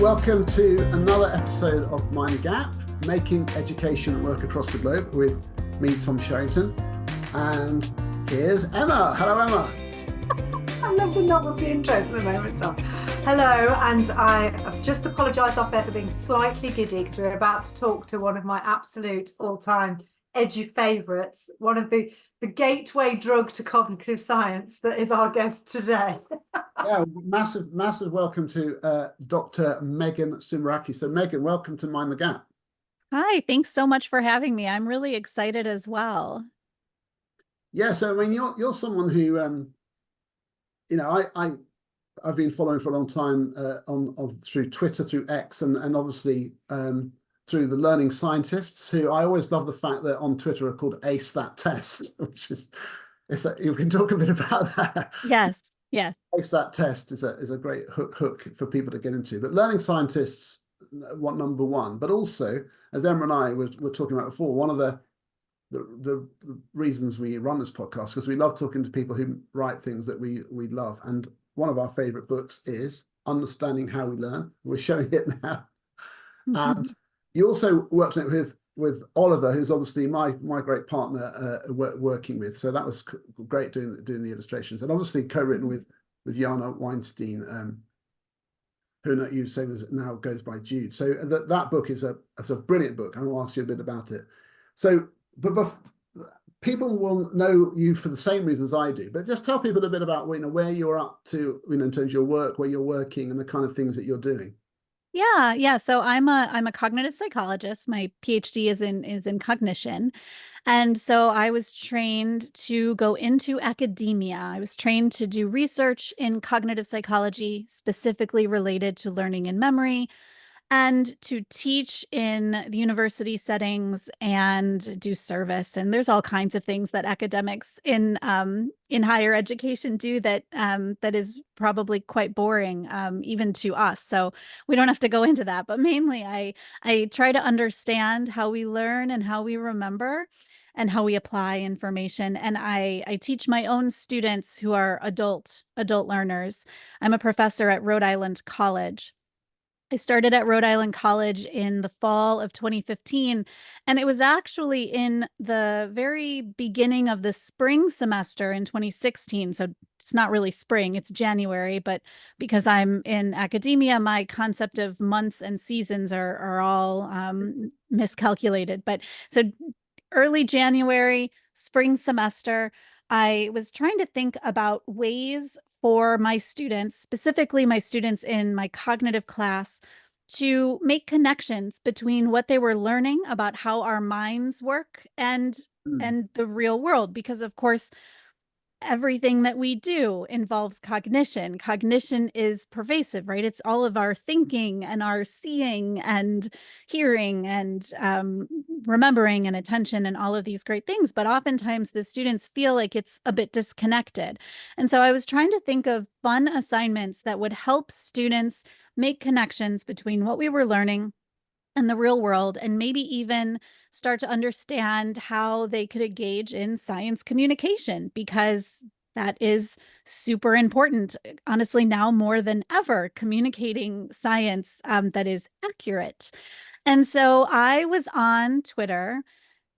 welcome to another episode of Mind the Gap, making education work across the globe with me, Tom Sherrington. And here's Emma. Hello, Emma. I love the novelty interest at the moment, Tom. Hello, and I have just apologised off air for being slightly giddy because we're about to talk to one of my absolute all-time edu favourites, one of the gateway drug to cognitive science that is our guest today. Yeah, massive welcome to Dr. Megan Sumeracki. So Megan, welcome to Mind the Gap. Hi, thanks so much for having me. I'm really excited as well. Yeah, so I mean, you're someone who, I've been following for a long time through Twitter, through X, and obviously through the learning scientists, who I always love the fact that on Twitter are called Ace That Test, which is you can talk a bit about that. Yes. Ace That Test is a great hook for people to get into. But learning scientists want number one, but also, as Emma and I were talking about before, one of the reasons we run this podcast, because we love talking to people who write things that we love. And one of our favorite books is Understanding How We Learn. We're showing it now. And you also worked on it with Oliver, who's obviously my great partner working with. So that was great doing the illustrations, and obviously co-written with Jana Weinstein, who you say now goes by Jude. So that book is a brilliant book. I will ask you a bit about it. So, but people will know you for the same reasons I do. But just tell people a bit about where you're up to, in terms of your work, where you're working, and the kind of things that you're doing. Yeah. So I'm a cognitive psychologist. My PhD is in cognition. And so I was trained to go into academia. I was trained to do research in cognitive psychology, specifically related to learning and memory, and to teach in the university settings and do service. And there's all kinds of things that academics in higher education do that is probably quite boring, even to us. So we don't have to go into that. But mainly, I try to understand how we learn and how we remember and how we apply information. And I teach my own students who are adult learners. I'm a professor at Rhode Island College. I started at Rhode Island College in the fall of 2015, and it was actually in the very beginning of the spring semester in 2016. So it's not really spring, it's January, but because I'm in academia, my concept of months and seasons are all miscalculated. But so early January, spring semester, I was trying to think about ways for my students, specifically my students in my cognitive class, to make connections between what they were learning about how our minds work and the real world. Because of course, everything that we do involves cognition. Cognition is pervasive, right? It's all of our thinking and our seeing and hearing and remembering and attention and all of these great things. But oftentimes the students feel like it's a bit disconnected. And so I was trying to think of fun assignments that would help students make connections between what we were learning and the real world, and maybe even start to understand how they could engage in science communication, because that is super important, honestly, now more than ever, communicating science that is accurate. And so I was on Twitter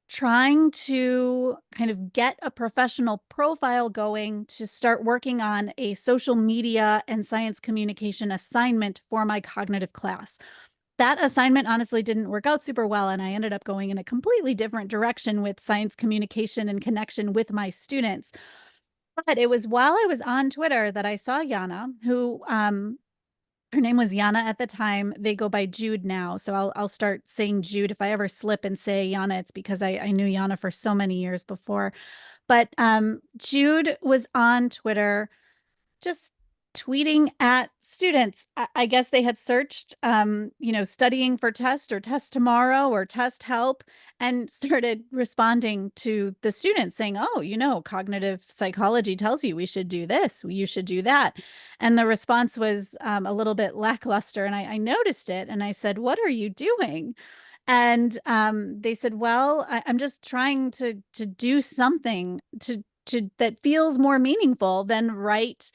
trying to kind of get a professional profile going to start working on a social media and science communication assignment for my cognitive class. That assignment honestly didn't work out super well, and I ended up going in a completely different direction with science communication and connection with my students. But it was while I was on Twitter that I saw Jana, who her name was Jana at the time. They go by Jude now, so I'll start saying Jude. If I ever slip and say Jana, it's because I knew Jana for so many years before. But Jude was on Twitter just tweeting at students. I guess they had searched, studying for test or test tomorrow or test help, and started responding to the students saying, oh, cognitive psychology tells you we should do this, you should do that. And the response was a little bit lackluster. And I noticed it and I said, what are you doing? And they said, well, I'm just trying to do something to that feels more meaningful than write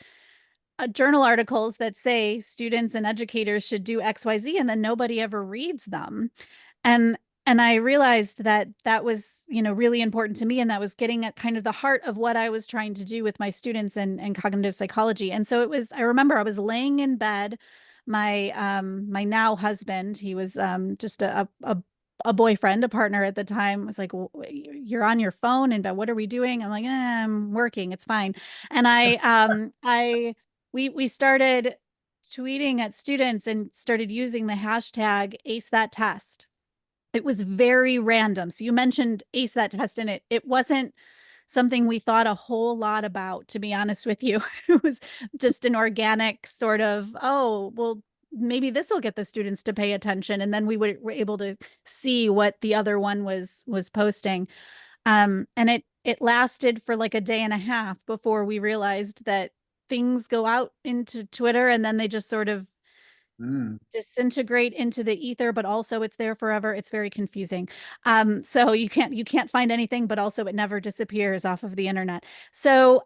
journal articles that say students and educators should do XYZ, and then nobody ever reads them. And I realized that that was, really important to me. And that was getting at kind of the heart of what I was trying to do with my students and cognitive psychology. And so I remember I was laying in bed, my now husband, he was just a boyfriend, a partner at the time, was like, well, you're on your phone in bed. What are we doing? I'm like, I'm working. It's fine. And we started tweeting at students and started using the hashtag Ace That Test. It was very random. So you mentioned Ace That Test, and it wasn't something we thought a whole lot about, to be honest with you. It was just an organic sort of, oh, well, maybe this will get the students to pay attention. And then were able to see what the other one was posting. And it lasted for like a day and a half before we realized that things go out into Twitter and then they just sort of disintegrate into the ether, but also it's there forever. It's very confusing. So you can't find anything, but also it never disappears off of the internet. So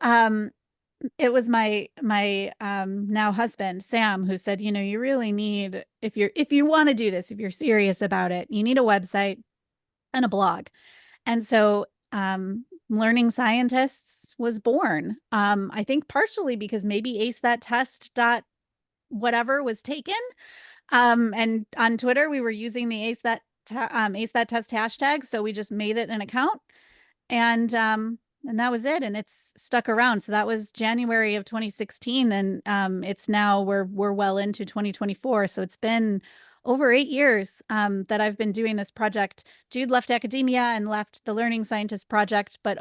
it was my now husband, Sam, who said, you really need, if you want to do this, if you're serious about it, you need a website and a blog. And so Learning Scientists was born. I think partially because maybe Ace That Test whatever was taken. And on Twitter, we were using the Ace That Test hashtag. So we just made it an account, and that was it. And it's stuck around. So that was January of 2016. And it's now we're well into 2024. So it's been over 8 years that I've been doing this project. Jude left academia and left the Learning Scientist Project, but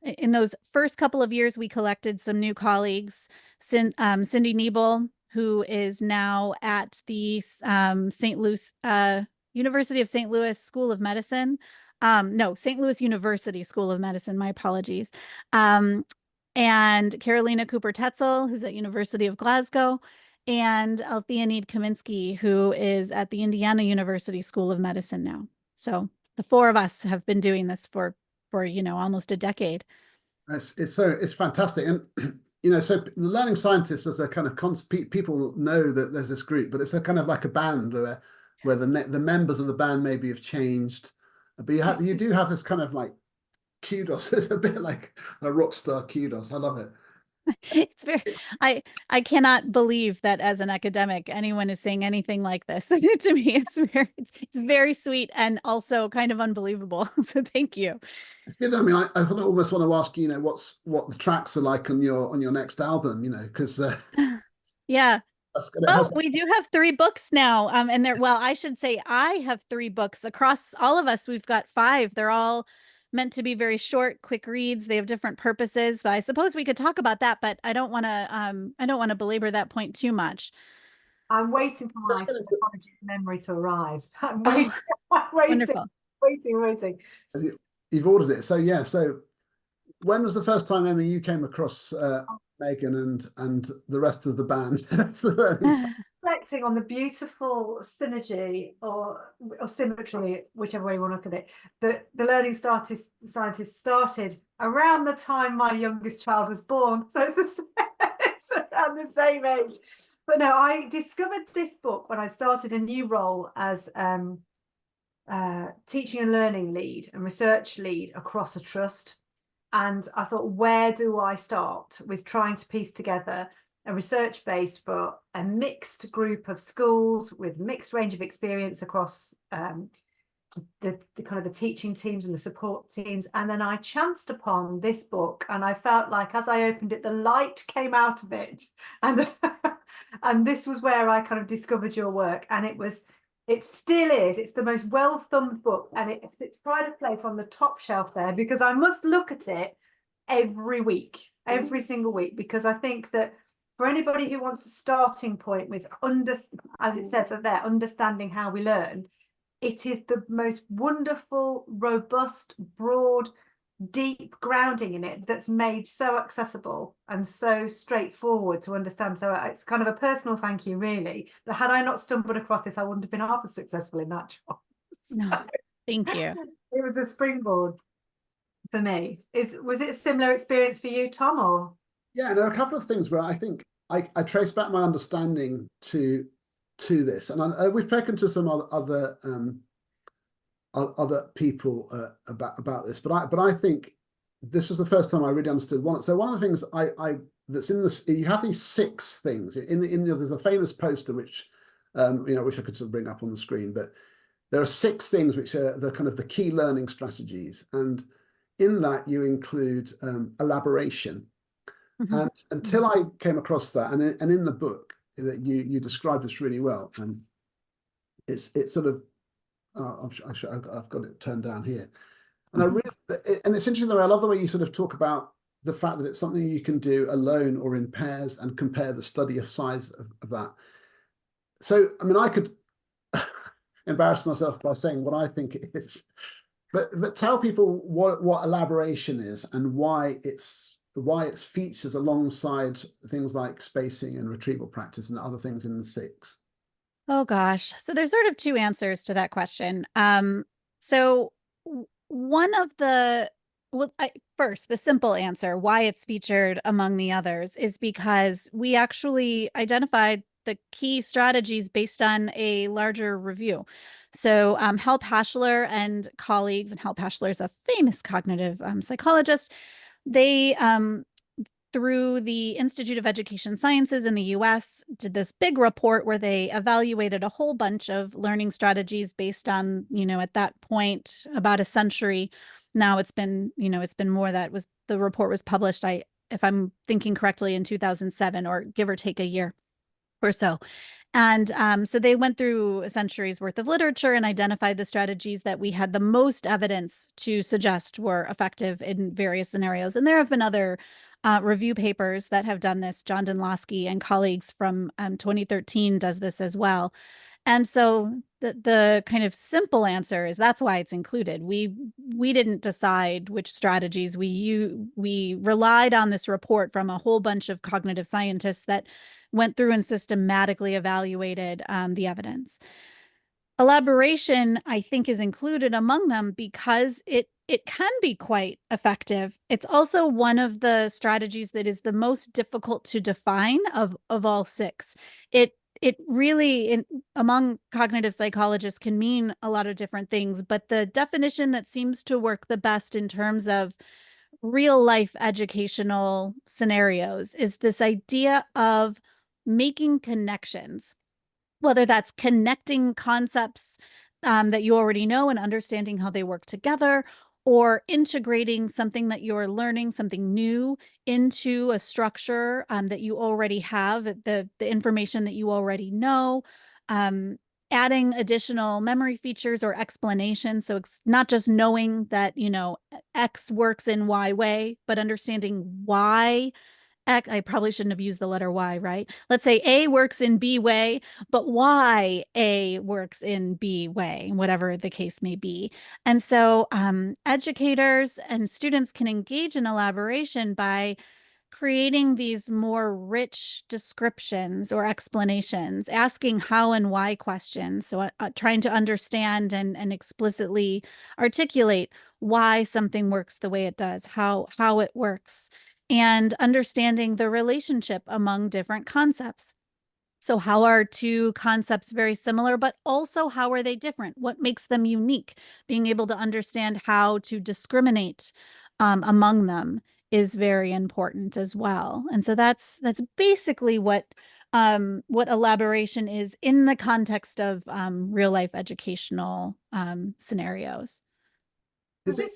in those first couple of years, we collected some new colleagues. Cindy Niebel, who is now at the St. Louis University of St. Louis School of Medicine. No, St. Louis University School of Medicine, my apologies. And Carolina Cooper-Tetzel, who's at University of Glasgow, and Althea Kaminsky, who is at the Indiana University School of Medicine now. So the four of us have been doing this for almost a decade. It's fantastic. And so the Learning Scientists as a kind of people know that there's this group, but it's a kind of like a band where the members of the band maybe have changed, but you do have this kind of like kudos. It's a bit like a rock star kudos. I love it. It's very, I cannot believe that as an academic anyone is saying anything like this. To me, it's very sweet and also kind of unbelievable. So thank you. It's good. I mean, I almost want to ask you, what the tracks are like on your next album, because yeah. Well, we do have 3 books now. And I should say I have 3 books across all of us. We've got 5. They're all meant to be very short, quick reads. They have different purposes, but I suppose we could talk about that, but I don't want to belabor that point too much. I'm waiting for my psychology memory to arrive. I'm waiting. Wonderful. Waiting. You've ordered it. So yeah. So when was the first time, Emma, you came across Megan and the rest of the band? Reflecting on the beautiful synergy or symmetry, whichever way you want to look at it, that the Learning Scientists started around the time my youngest child was born. So it's around the same age. But no, I discovered this book when I started a new role as teaching and learning lead and research lead across a trust. And I thought, where do I start with trying to piece together a research-based but a mixed group of schools with mixed range of experience across the kind of the teaching teams and the support teams. And then I chanced upon this book, and I felt like as I opened it, the light came out of it. And and this was where I kind of discovered your work. And it still is. It's the most well-thumbed book, and it's pride of place on the top shelf there, because I must look at it every week, every single week, because I think that for anybody who wants a starting point with as it says there, understanding how we learn, it is the most wonderful, robust, broad, deep grounding in it that's made so accessible and so straightforward to understand. So it's kind of a personal thank you, really, that had I not stumbled across this, I wouldn't have been half as successful in that job. No, thank you. It was a springboard for me. Was it a similar experience for you, Tom? Or yeah, there are a couple of things where I think I trace back my understanding to this, and we've spoken to some other people about this, but I think this was the first time I really understood one. So one of the things I that's in this, you have these 6 things there's a famous poster which which I could sort of bring up on the screen, but there are 6 things which are the kind of the key learning strategies, and in that you include elaboration. And until I came across that, and in the book that you describe this really well, and it's sort of I've got it turned down here, and it's interesting the way I love the way you sort of talk about the fact that it's something you can do alone or in pairs and compare the study of size of that. So I mean, I could embarrass myself by saying what I think it is, but tell people what elaboration is and why it's features alongside things like spacing and retrieval practice and other things in the 6. Oh gosh. So there's sort of 2 answers to that question. So one of the, first, the simple answer, why it's featured among the others, is because we actually identified the key strategies based on a larger review. So Hal Pashler and colleagues, and Hal Pashler is a famous cognitive psychologist, they through the Institute of Education Sciences in the US, did this big report where they evaluated a whole bunch of learning strategies based on, at that point, about a century. Now it's been more. The report was published, if I'm thinking correctly, in 2007, or give or take a year or so. And so they went through a century's worth of literature and identified the strategies that we had the most evidence to suggest were effective in various scenarios. And there have been other review papers that have done this. John Dunlosky and colleagues from 2013 does this as well. And so the kind of simple answer is that's why it's included. We didn't decide which strategies we relied on this report from a whole bunch of cognitive scientists that went through and systematically evaluated the evidence. Elaboration, I think, is included among them because it can be quite effective. It's also one of the strategies that is the most difficult to define of all 6. It really, among cognitive psychologists, can mean a lot of different things, but the definition that seems to work the best in terms of real life educational scenarios is this idea of making connections, whether that's connecting concepts that you already know and understanding how they work together, or integrating something that you're learning, something new, into a structure that you already have, the information that you already know, adding additional memory features or explanations. So it's not just knowing that, X works in Y way, but understanding why I probably shouldn't have used the letter Y, right? Let's say A works in B way, but why A works in B way, whatever the case may be. And so educators and students can engage in elaboration by creating these more rich descriptions or explanations, asking how and why questions. So trying to understand and explicitly articulate why something works the way it does, how it works, and understanding the relationship among different concepts. So how are 2 concepts very similar, but also how are they different? What makes them unique? Being able to understand how to discriminate among them is very important as well. And so that's basically what elaboration is in the context of real life educational scenarios. This links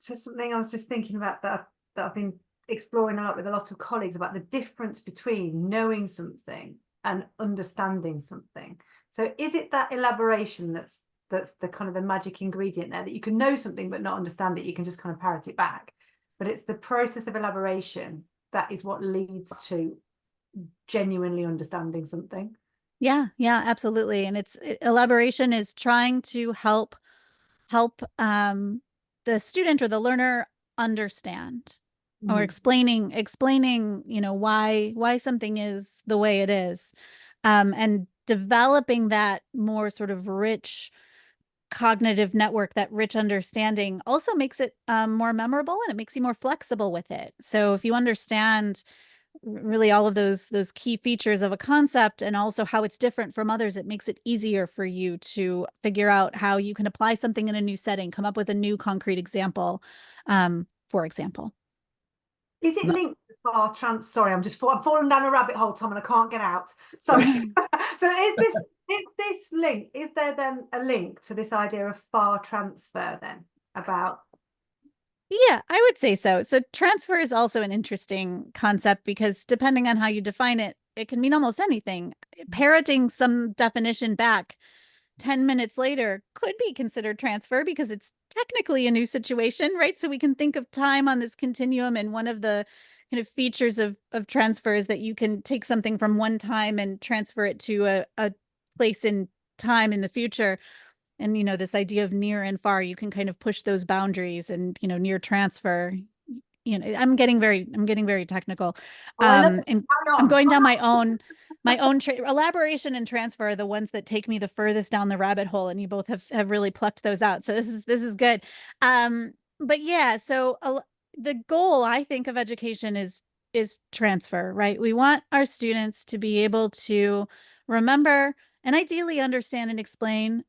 to something I was just thinking about that I've been exploring a lot with a lot of colleagues about the difference between knowing something and understanding something. So is it that elaboration that's the kind of the magic ingredient there, that you can know something but not understand it, you can just kind of parrot it back, but it's the process of elaboration that is what leads to genuinely understanding something? Yeah, absolutely. And elaboration is trying to help the student or the learner understand, or explaining, why something is the way it is, and developing that more sort of rich cognitive network, that rich understanding, also makes it more memorable, and it makes you more flexible with it. So if you understand really all of those key features of a concept, and also how it's different from others. It makes it easier for you to figure out how you can apply something in a new setting, come up with a new concrete example, for example. Is it linked to far trans? Sorry, I'm falling down a rabbit hole, Tom, and I can't get out. Sorry. So is this link? Is there then a link to this idea of far transfer then about? Yeah, I would say so. So transfer is also an interesting concept because depending on how you define it, it can mean almost anything. Parroting some definition back 10 minutes later could be considered transfer because it's technically a new situation, right? So we can think of time on this continuum, and one of the kind of features of transfer is that you can take something from one time and transfer it to a place in time in the future. And, you know, this idea of near and far, you can kind of push those boundaries, and, you know, near transfer, you know, I'm getting very technical. Oh, I love it. And Carry I'm on. going down my own elaboration and transfer are the ones that take me the furthest down the rabbit hole, and you both have really plucked those out. So this is good. But yeah, so the goal, I think, of education is transfer, right? We want our students to be able to remember and ideally understand and explain,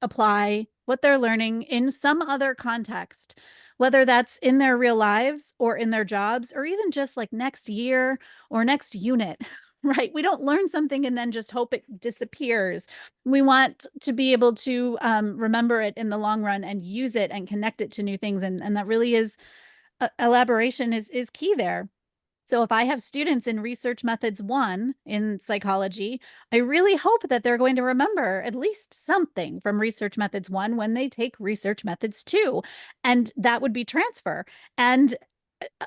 apply what they're learning in some other context, whether that's in their real lives or in their jobs, or even just like next year or next unit, right? We don't learn something and then just hope it disappears. We want to be able to remember it in the long run and use it and connect it to new things. And that really is, elaboration is key there. So if I have students in research methods 1 in psychology, I really hope that they're going to remember at least something from research methods 1 when they take research methods 2. And that would be transfer. And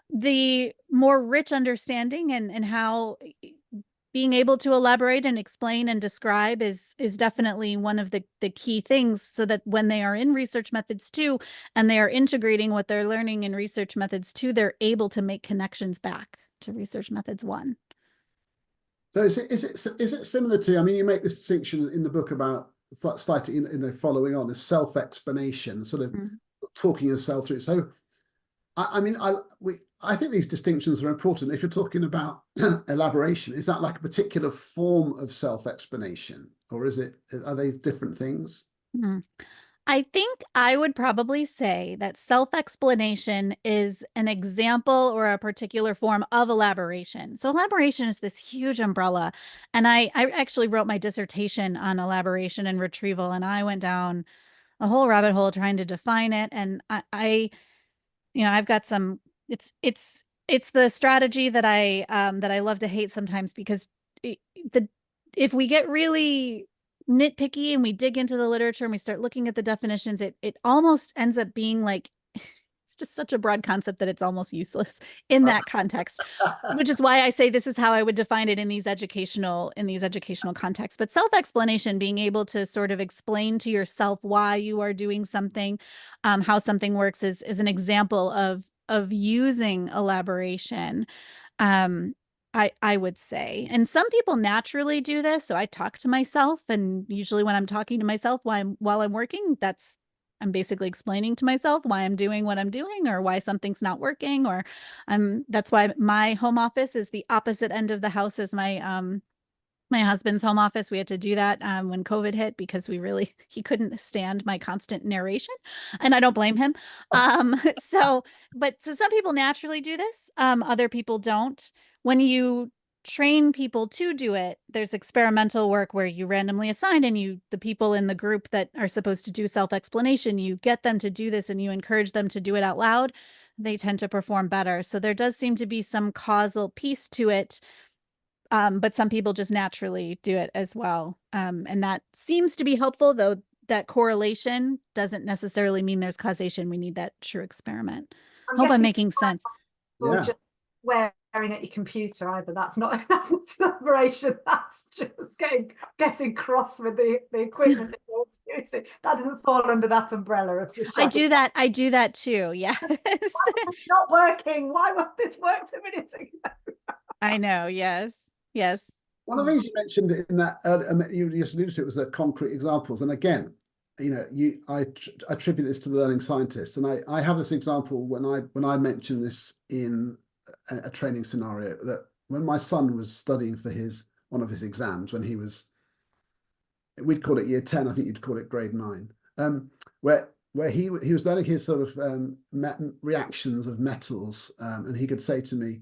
the more rich understanding and how being able to elaborate and explain and describe is definitely one of the key things, so that when they are in research methods 2 and they are integrating what they're learning in research methods 2, they're able to make connections back to research methods 1. So is it similar to, I mean, you make this distinction in the book about slightly, you know, following on, a self-explanation, sort of talking yourself through. So I mean, I think these distinctions are important. If you're talking about elaboration, is that like a particular form of self-explanation, or are they different things? I think I would probably say that self-explanation is an example or a particular form of elaboration. So elaboration is this huge umbrella. And I actually wrote my dissertation on elaboration and retrieval, and I went down a whole rabbit hole trying to define it. And I you know, I've got some, it's the strategy that I love to hate sometimes, because if we get really nitpicky and we dig into the literature and we start looking at the definitions, it almost ends up being like, it's just such a broad concept that it's almost useless in that context, which is why I say this is how I would define it in these educational contexts. But self-explanation, being able to sort of explain to yourself why you are doing something, how something works, is an example of using elaboration. I would say, and some people naturally do this. So I talk to myself, and usually when I'm talking to myself while I'm working, I'm basically explaining to myself why I'm doing what I'm doing, or why something's not working, or that's why my home office is the opposite end of the house as my husband's home office. We had to do that when COVID hit, because he couldn't stand my constant narration, and I don't blame him. So some people naturally do this. Other people don't. When you train people to do it, there's experimental work where you randomly assign, and the people in the group that are supposed to do self-explanation, you get them to do this and you encourage them to do it out loud. They tend to perform better. So there does seem to be some causal piece to it. But some people just naturally do it as well. And that seems to be helpful, though that correlation doesn't necessarily mean there's causation. We need that true experiment. Hope I'm making sense. Or just wearing at your computer either. That's not elaboration. That's just getting cross with the equipment that you're using. That doesn't fall under that umbrella of just I do that too. Yes. Why was it not working? Why won't this work 2 minutes ago? I know. Yes. One of the things you mentioned in that you just alluded to it was the concrete examples. And again, you know, I attribute this to the learning scientists, and I have this example when I mentioned this in a training scenario, that when my son was studying for one of his exams, when we'd call it year 10, I think you'd call it grade 9, where he was learning his sort of reactions of metals, and he could say to me,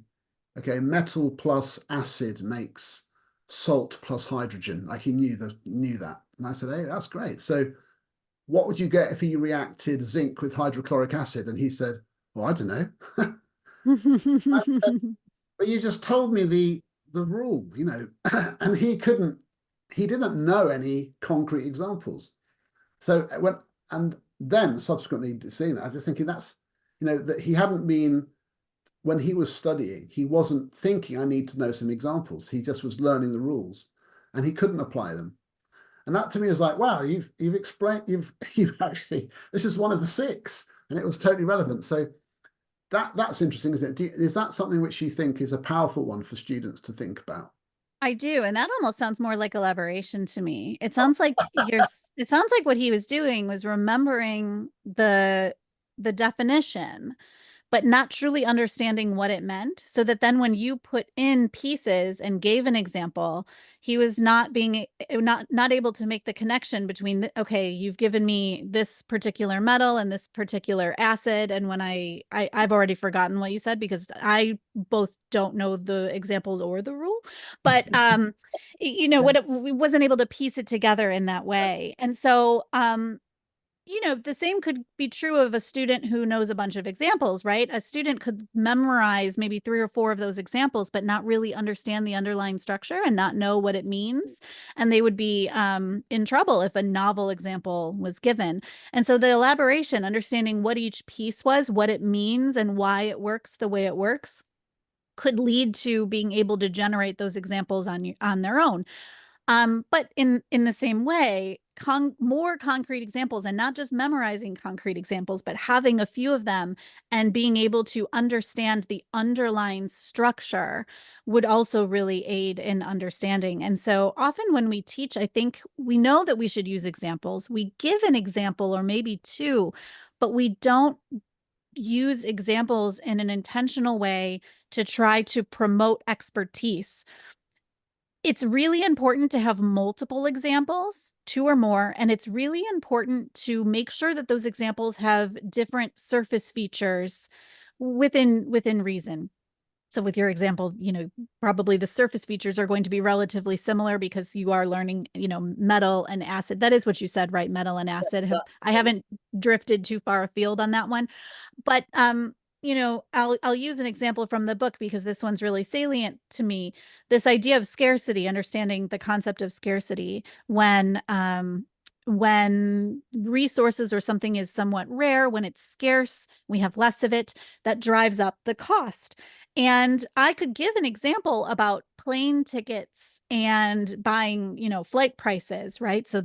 okay, metal plus acid makes salt plus hydrogen. Like he knew that. And I said, hey, that's great. So what would you get if you reacted zinc with hydrochloric acid? And he said, well, I don't know. I said, but you just told me the rule, and he didn't know any concrete examples. So and then subsequently seeing that, I just thinking that's, that he hadn't been, when he was studying, he wasn't thinking I need to know some examples. He just was learning the rules and he couldn't apply them. And that to me was like, wow, you've explained, you've actually, this is one of the 6, and it was totally relevant. So that's interesting, isn't it? Is that something which you think is a powerful one for students to think about? I do, and that almost sounds more like elaboration to me. It sounds like it sounds like what he was doing was remembering the definition, but not truly understanding what it meant, so that then when you put in pieces and gave an example, he was not able to make the connection between okay, you've given me this particular metal and this particular acid, and when I've already forgotten what you said because I both don't know the examples or the rule, but what we wasn't able to piece it together in that way. And so the same could be true of a student who knows a bunch of examples, right? A student could memorize maybe 3 or 4 of those examples, but not really understand the underlying structure and not know what it means. And they would be in trouble if a novel example was given. And so the elaboration, understanding what each piece was, what it means, and why it works the way it works, could lead to being able to generate those examples on their own. But in the same way, more concrete examples, and not just memorizing concrete examples, but having a few of them and being able to understand the underlying structure would also really aid in understanding. And so often when we teach, I think we know that we should use examples. We give an example or maybe 2, but we don't use examples in an intentional way to try to promote expertise. It's really important to have multiple examples, 2 or more, and it's really important to make sure that those examples have different surface features within reason. So with your example, probably the surface features are going to be relatively similar because you are learning, metal and acid. That is what you said, right? Metal and acid. I haven't drifted too far afield on that one, but I'll use an example from the book because this one's really salient to me. This idea of scarcity, understanding the concept of scarcity when resources or something is somewhat rare, when it's scarce, we have less of it, that drives up the cost. And I could give an example about plane tickets and buying, flight prices, right? So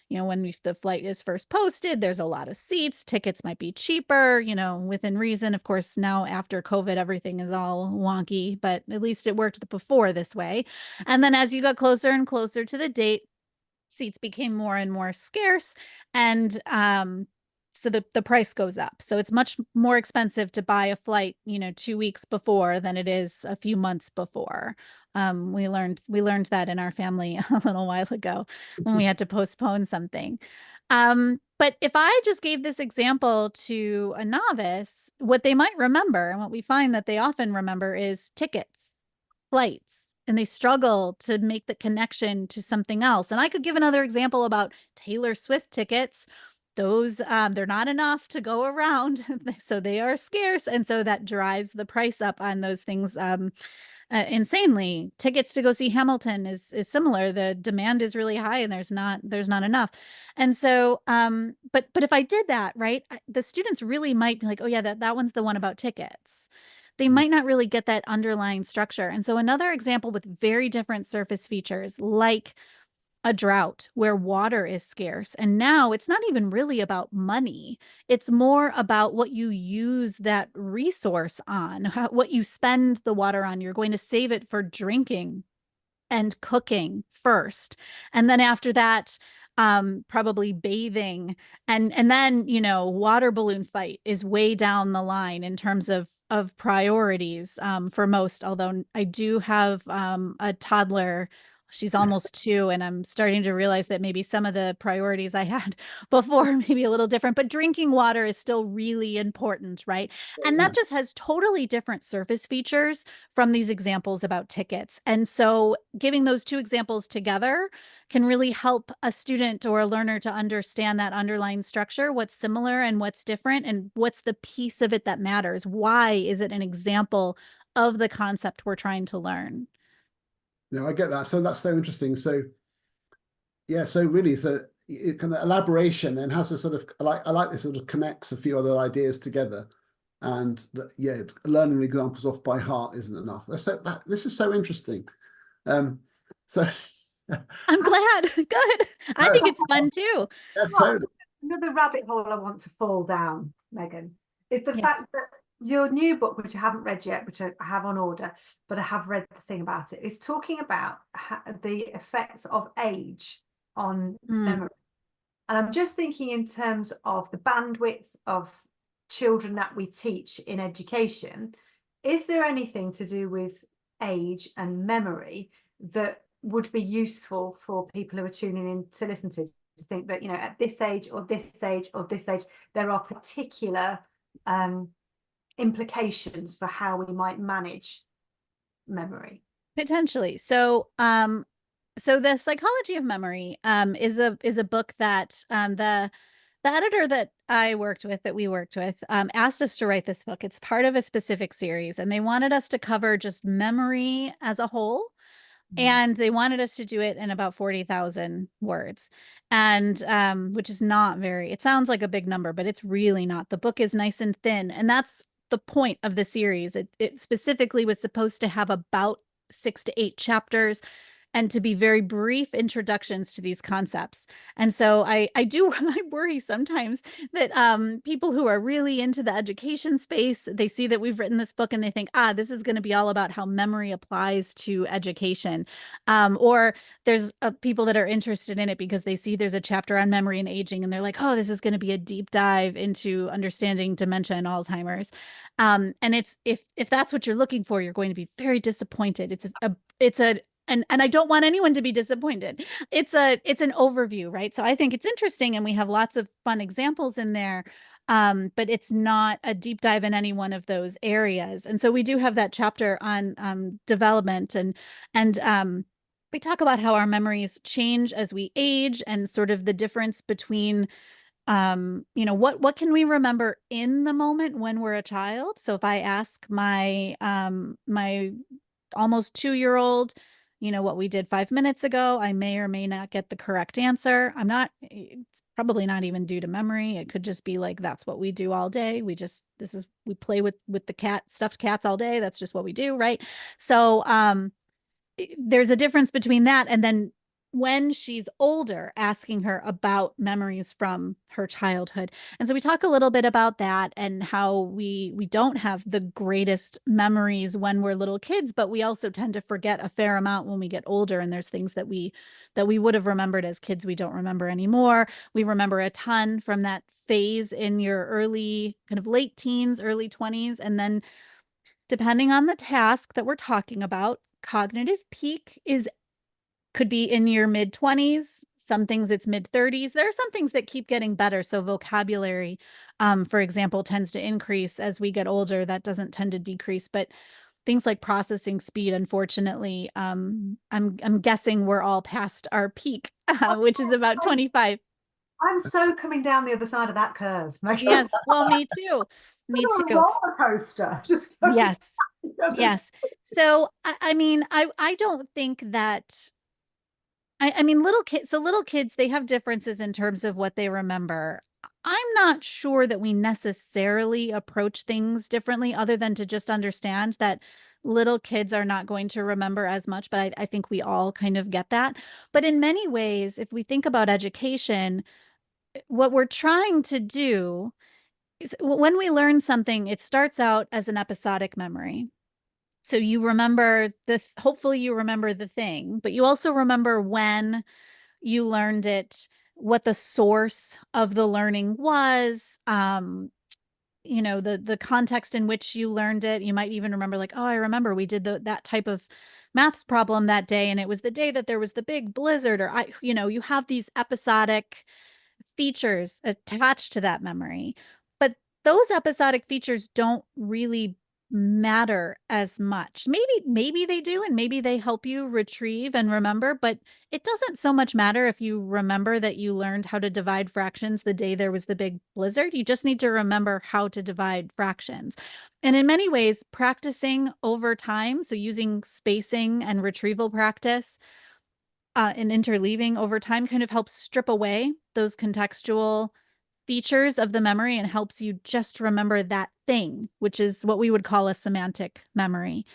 when the flight is first posted, there's a lot of seats, tickets might be cheaper, within reason. Of course, now after COVID, everything is all wonky, but at least it worked before this way. And then as you got closer and closer to the date, seats became more and more scarce, and so the price goes up. So it's much more expensive to buy a flight 2 weeks before than it is a few months before. We learned that in our family a little while ago when we had to postpone something. But if I just gave this example to a novice, what they might remember, and what we find that they often remember, is tickets, flights, and they struggle to make the connection to something else. And I could give another example about Taylor Swift tickets. Those, they're not enough to go around, so they are scarce. And so that drives the price up on those things insanely. Tickets to go see Hamilton is similar. The demand is really high and there's not enough. And so, but if I did that, right, the students really might be like, oh yeah, that one's the one about tickets. They might not really get that underlying structure. And so another example with very different surface features, like a drought where water is scarce. And now it's not even really about money. It's more about what you use that resource on, what you spend the water on. You're going to save it for drinking and cooking first. And then after that, probably bathing, and then, you know, water balloon fight is way down the line in terms of priorities, for most, although I do have a toddler. She's almost 2, and I'm starting to realize that maybe some of the priorities I had before may be a little different, but drinking water is still really important, right? And that just has totally different surface features from these examples about tickets. And so giving those two examples together can really help a student or a learner to understand that underlying structure, what's similar and what's different, and what's the piece of it that matters. Why is it an example of the concept we're trying to learn? No, I get that. So that's so interesting. So yeah, so really, so it kind of elaboration then has a sort of, I like this, sort of connects a few other ideas together, and yeah, learning the examples off by heart isn't enough. This is so interesting. So I'm glad. Good. I think it's fun too. yeah, totally. Another rabbit hole I want to fall down, Megan, is the Yes. fact that your new book, which I haven't read yet, which I have on order, but I have read the thing about it, is talking about the effects of age on memory. And I'm just thinking in terms of the bandwidth of children that we teach in education. Is there anything to do with age and memory that would be useful for people who are tuning in to listen to think that, you know, at this age or this age or this age, there are particular implications for how we might manage memory? Potentially. So so the Psychology of Memory is a book that the editor that we worked with, asked us to write this book. It's part of a specific series, and they wanted us to cover just memory as a whole. And they wanted us to do it in about 40,000 words, and which is not very, it sounds like a big number, but it's really not. The book is nice and thin, and that's the point of the series. It specifically was supposed to have about 6 to 8 chapters, and to be very brief introductions to these concepts. And so I worry sometimes that people who are really into the education space, they see that we've written this book and they think, this is going to be all about how memory applies to education. Or there's people that are interested in it because they see there's a chapter on memory and aging, and they're like, oh, this is going to be a deep dive into understanding dementia and Alzheimer's. And it's, if that's what you're looking for, you're going to be very disappointed. And I don't want anyone to be disappointed. It's an overview, right? So I think it's interesting, and we have lots of fun examples in there, but it's not a deep dive in any one of those areas. And so we do have that chapter on development, and we talk about how our memories change as we age, and sort of the difference between you know, what can we remember in the moment when we're a child. So if I ask my my almost 2-year-old, you know, what we did 5 minutes ago, I may or may not get the correct answer. It's probably not even due to memory. It could just be like, that's what we do all day. We play with the stuffed cats all day. That's just what we do, right? So there's a difference between that and then when she's older, asking her about memories from her childhood. And so we talk a little bit about that, and how we don't have the greatest memories when we're little kids, but we also tend to forget a fair amount when we get older. And there's things that we would have remembered as kids we don't remember anymore. We remember a ton from that phase in your early, kind of late teens, early 20s. And then depending on the task that we're talking about, cognitive peak could be in your mid 20s. Some things it's mid 30s. There are some things that keep getting better. So vocabulary, for example, tends to increase as we get older. That doesn't tend to decrease, but things like processing speed, unfortunately, I'm guessing we're all past our peak, which is about 25. I'm so coming down the other side of that curve. Yes, well, me too. Me A too. roller coaster. Just Yes. Yes. So I mean, I don't think that. I mean, little kids, they have differences in terms of what they remember. I'm not sure that we necessarily approach things differently, other than to just understand that little kids are not going to remember as much, but I think we all kind of get that. But in many ways, if we think about education, what we're trying to do is, when we learn something, it starts out as an episodic memory. So you remember hopefully you remember the thing, but you also remember when you learned it, what the source of the learning was, you know, the context in which you learned it. You might even remember like, oh, I remember we did that type of maths problem that day, and it was the day that there was the big blizzard, or you know, you have these episodic features attached to that memory. But those episodic features don't really matter as much. Maybe they do, and maybe they help you retrieve and remember, but it doesn't so much matter if you remember that you learned how to divide fractions the day there was the big blizzard. You just need to remember how to divide fractions. And in many ways, practicing over time, so using spacing and retrieval practice and interleaving over time kind of helps strip away those contextual features of the memory and helps you just remember that thing, which is what we would call a semantic memory.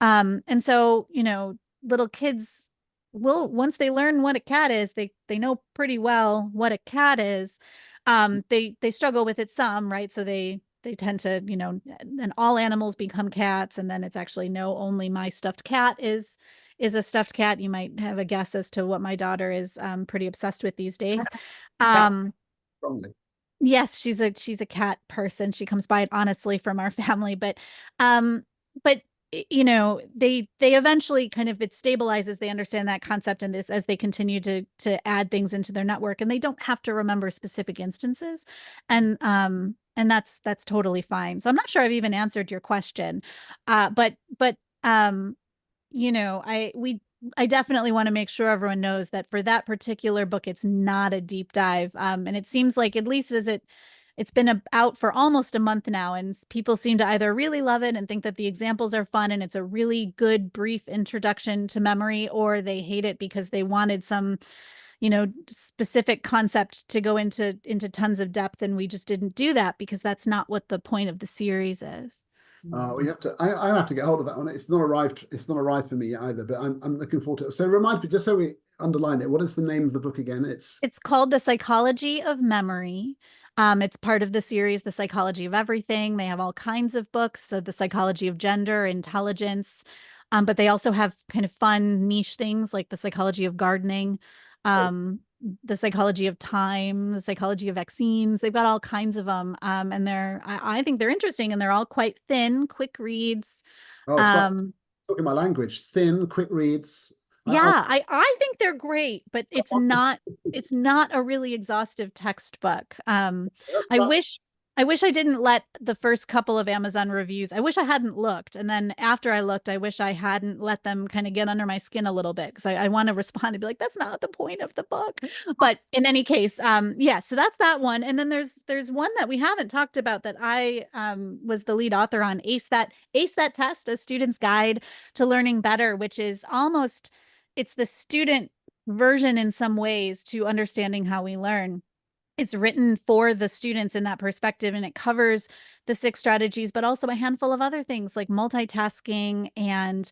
And so, you know, little kids will, once they learn what a cat is, they know pretty well what a cat is. They struggle with it some, right? So they tend to, you know, and all animals become cats, and then it's actually no, only my stuffed cat is a stuffed cat. You might have a guess as to what my daughter is pretty obsessed with these days. That's strongly. Yes, she's a cat person. She comes by it honestly from our family, but you know, they eventually kind of, it stabilizes, they understand that concept, and this as they continue to add things into their network, and they don't have to remember specific instances. And that's totally fine. So I'm not sure I've even answered your question. But you know, I definitely want to make sure everyone knows that for that particular book, it's not a deep dive. And it seems like, at least as it's been out for almost a month now, and people seem to either really love it and think that the examples are fun and it's a really good brief introduction to memory, or they hate it because they wanted some, you know, specific concept to go into tons of depth, and we just didn't do that because that's not what the point of the series is. We have to. I have to get hold of that one. It's not arrived. It's not arrived for me either. But I'm looking forward to it. So remind me, just so we underline it. What is the name of the book again? It's called The Psychology of Memory. It's part of the series, The Psychology of Everything. They have all kinds of books. So the psychology of gender, intelligence, but they also have kind of fun niche things like the psychology of gardening, the psychology of time, the psychology of vaccines. They've got all kinds of them. And I think they're interesting, and they're all quite thin, quick reads. Oh, it's like talking my language. Thin, quick reads. Yeah, I think they're great, but it's not a really exhaustive textbook. I wish I didn't let the first couple of Amazon reviews, I wish I hadn't looked. And then after I looked, I wish I hadn't let them kind of get under my skin a little bit, because I want to respond and be like, that's not the point of the book. But in any case, yeah, so that's that one. And then there's one that we haven't talked about that I was the lead author on, Ace That Test, A Student's Guide to Learning Better, which is almost, it's the student version in some ways to understanding how we learn. It's written for the students in that perspective, and it covers the 6 strategies, but also a handful of other things like multitasking and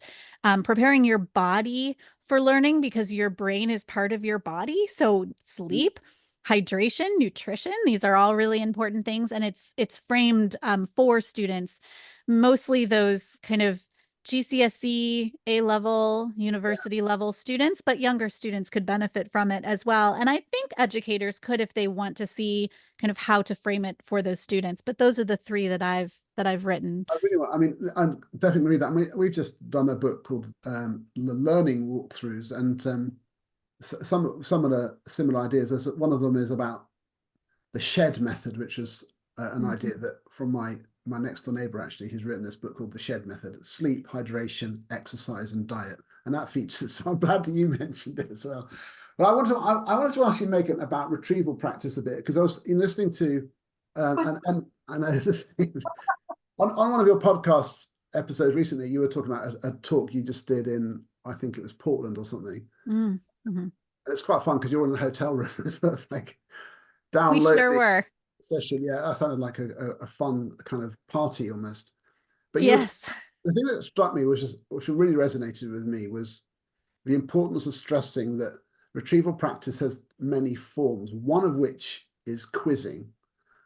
preparing your body for learning, because your brain is part of your body. So sleep, hydration, nutrition, these are all really important things. And it's framed for students, mostly those kind of GCSE, A-level, university level students, but younger students could benefit from it as well. And I think educators could, if they want to see kind of how to frame it for those students. But those are the 3 that I've written. I mean, I'm definitely read that. I mean, we've just done a book called Learning Walkthroughs, and some of the similar ideas. One of them is about the shed method, which is an idea that from my next door neighbor, actually, who's written this book called The Shed Method: Sleep, Hydration, Exercise, and Diet. And that features, so I'm glad that you mentioned it as well. But I wanted to ask you, Megan, about retrieval practice a bit, because I was listening to, and I know this on one of your podcast episodes recently, you were talking about a talk you just did in, I think it was Portland or something. Mm-hmm. And it's quite fun because you're in a hotel room and stuff, like We download sure were. session. Yeah, that sounded like a fun kind of party almost. But Yes. the thing that struck me, which really resonated with me, was the importance of stressing that retrieval practice has many forms, one of which is quizzing.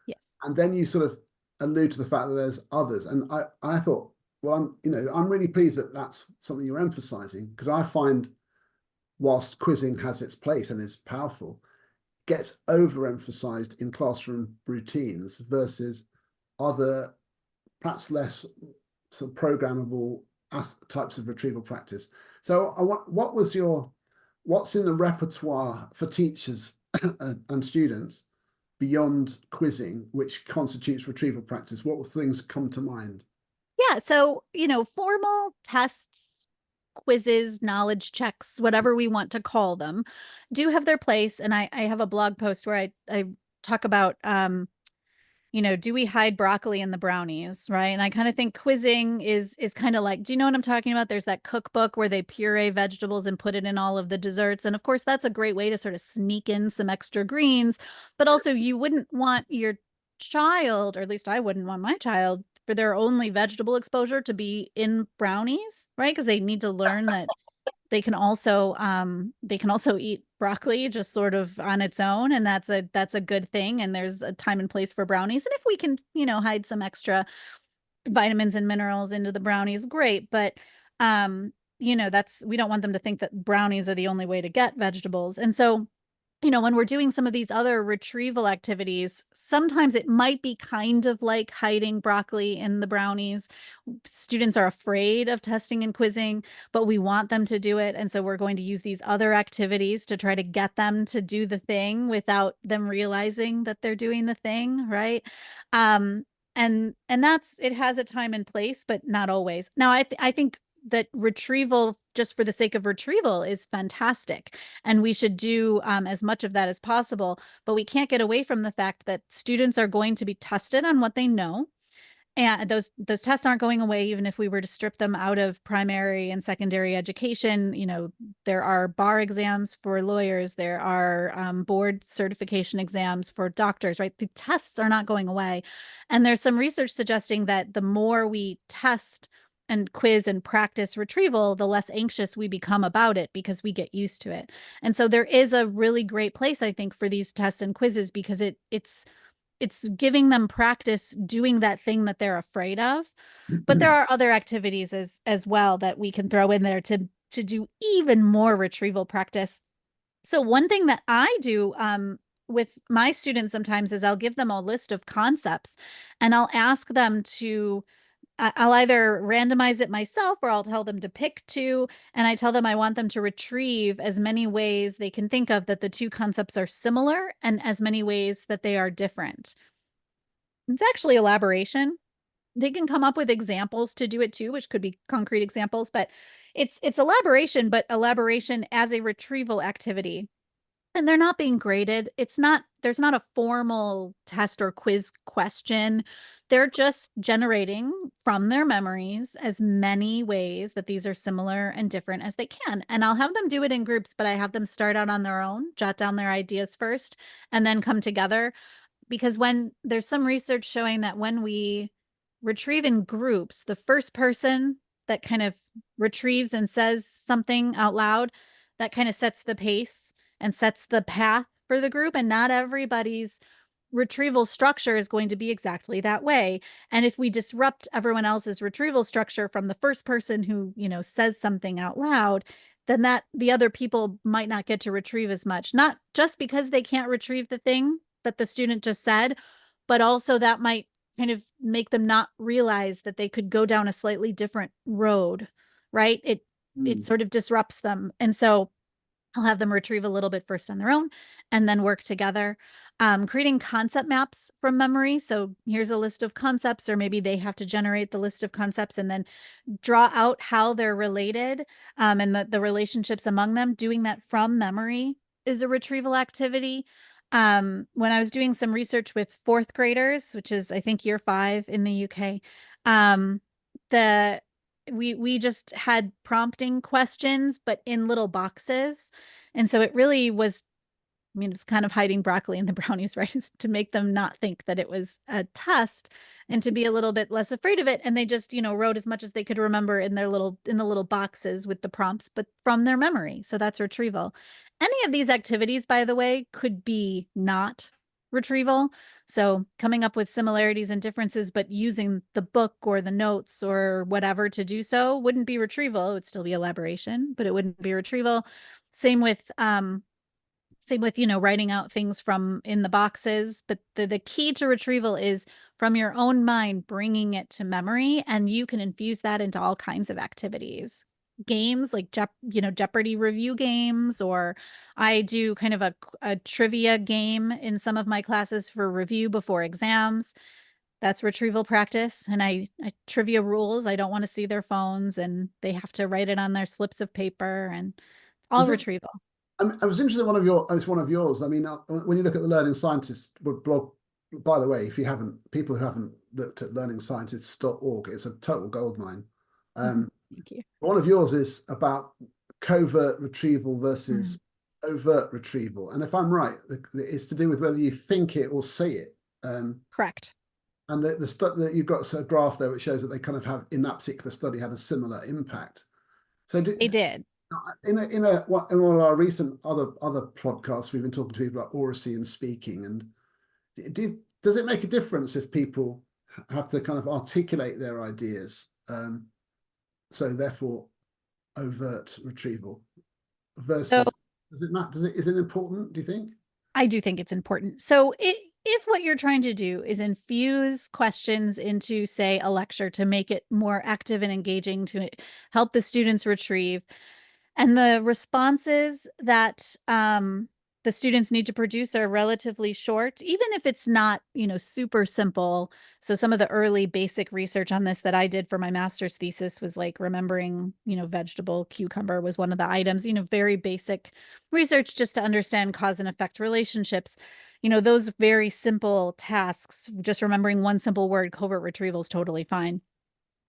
Yes. And then you sort of allude to the fact that there's others. And I thought, well, I'm really pleased that that's something you're emphasizing, because I find whilst quizzing has its place and is powerful, gets overemphasized in classroom routines versus other, perhaps less sort of programmable types of retrieval practice. So what's in the repertoire for teachers and students beyond quizzing, which constitutes retrieval practice? What things come to mind? Yeah, so, formal tests, quizzes, knowledge checks, whatever we want to call them, do have their place. And I have a blog post where I talk about, do we hide broccoli in the brownies, right? And I kind of think quizzing is kind of like, do you know what I'm talking about? There's that cookbook where they puree vegetables and put it in all of the desserts. And of course, that's a great way to sort of sneak in some extra greens, but also you wouldn't want your child, or at least I wouldn't want my child, for their only vegetable exposure to be in brownies, right? Because they need to learn that they can also eat broccoli just sort of on its own, and that's a good thing. And there's a time and place for brownies. And if we can, hide some extra vitamins and minerals into the brownies, great. But that's, we don't want them to think that brownies are the only way to get vegetables. And so, when we're doing some of these other retrieval activities, sometimes it might be kind of like hiding broccoli in the brownies. Students are afraid of testing and quizzing, but we want them to do it. And so we're going to use these other activities to try to get them to do the thing without them realizing that they're doing the thing, right? And that's, it has a time and place, but not always. Now, I think that retrieval, just for the sake of retrieval, is fantastic. And we should do as much of that as possible. But we can't get away from the fact that students are going to be tested on what they know. And those tests aren't going away, even if we were to strip them out of primary and secondary education. There are bar exams for lawyers. There are board certification exams for doctors, right? The tests are not going away. And there's some research suggesting that the more we test and quiz and practice retrieval, the less anxious we become about it because we get used to it. And so there is a really great place, I think, for these tests and quizzes, because it's giving them practice doing that thing that they're afraid of. But there are other activities as well that we can throw in there to do even more retrieval practice. So one thing that I do with my students sometimes is I'll give them a list of concepts, and I'll ask them to I'll either randomize it myself, or I'll tell them to pick two, and I tell them I want them to retrieve as many ways they can think of that the two concepts are similar, and as many ways that they are different. It's actually elaboration. They can come up with examples to do it too, which could be concrete examples, but it's elaboration, but elaboration as a retrieval activity. And they're not being graded. There's not a formal test or quiz question. They're just generating from their memories as many ways that these are similar and different as they can. And I'll have them do it in groups, but I have them start out on their own, jot down their ideas first, and then come together. Because when there's some research showing that when we retrieve in groups, the first person that kind of retrieves and says something out loud, that kind of sets the pace and sets the path for the group. And not everybody's retrieval structure is going to be exactly that way. And if we disrupt everyone else's retrieval structure from the first person who, says something out loud, then that the other people might not get to retrieve as much, not just because they can't retrieve the thing that the student just said, but also that might kind of make them not realize that they could go down a slightly different road, right? It sort of disrupts them. And so I'll have them retrieve a little bit first on their own and then work together. Creating concept maps from memory. So here's a list of concepts, or maybe they have to generate the list of concepts and then draw out how they're related, and the relationships among them. Doing that from memory is a retrieval activity. When I was doing some research with fourth graders, which is, I think, year 5 in the UK, we just had prompting questions, but in little boxes. And so it really was, it's kind of hiding broccoli in the brownies, right? It's to make them not think that it was a test and to be a little bit less afraid of it. And they just, wrote as much as they could remember in the little boxes with the prompts, but from their memory. So that's retrieval. Any of these activities, by the way, could be not retrieval. So coming up with similarities and differences, but using the book or the notes or whatever to do so wouldn't be retrieval. It would still be elaboration, but it wouldn't be retrieval. Same with Same with, writing out things from in the boxes. But the key to retrieval is from your own mind, bringing it to memory, and you can infuse that into all kinds of activities. Games like Jeopardy review games, or I do kind of a trivia game in some of my classes for review before exams. That's retrieval practice. And I trivia rules. I don't want to see their phones, and they have to write it on their slips of paper, and all Does it, retrieval. I was interested in it's one of yours. I mean, when you look at the Learning Scientists blog, by the way, if you haven't, people who haven't looked at learningscientists.org, it's a total goldmine. Thank you. One of yours is about covert retrieval Mm. versus overt retrieval. And if I'm right, it's to do with whether you think it or say it. Correct. And that you've got a graph there which shows that they kind of have, in that particular study, had a similar impact. So They did. in one of our recent other podcasts, we've been talking to people about oracy and speaking. And does it make a difference if people have to kind of articulate their ideas? So therefore, overt retrieval versus, So does it matter? Is it important, do you think? I do think it's important. So if what you're trying to do is infuse questions into, say, a lecture to make it more active and engaging, to help the students retrieve, and the responses that the students need to produce are relatively short, even if it's not, super simple. So some of the early basic research on this that I did for my master's thesis was like remembering, vegetable cucumber was one of the items, very basic research just to understand cause and effect relationships. Those very simple tasks, just remembering one simple word, covert retrieval, is totally fine.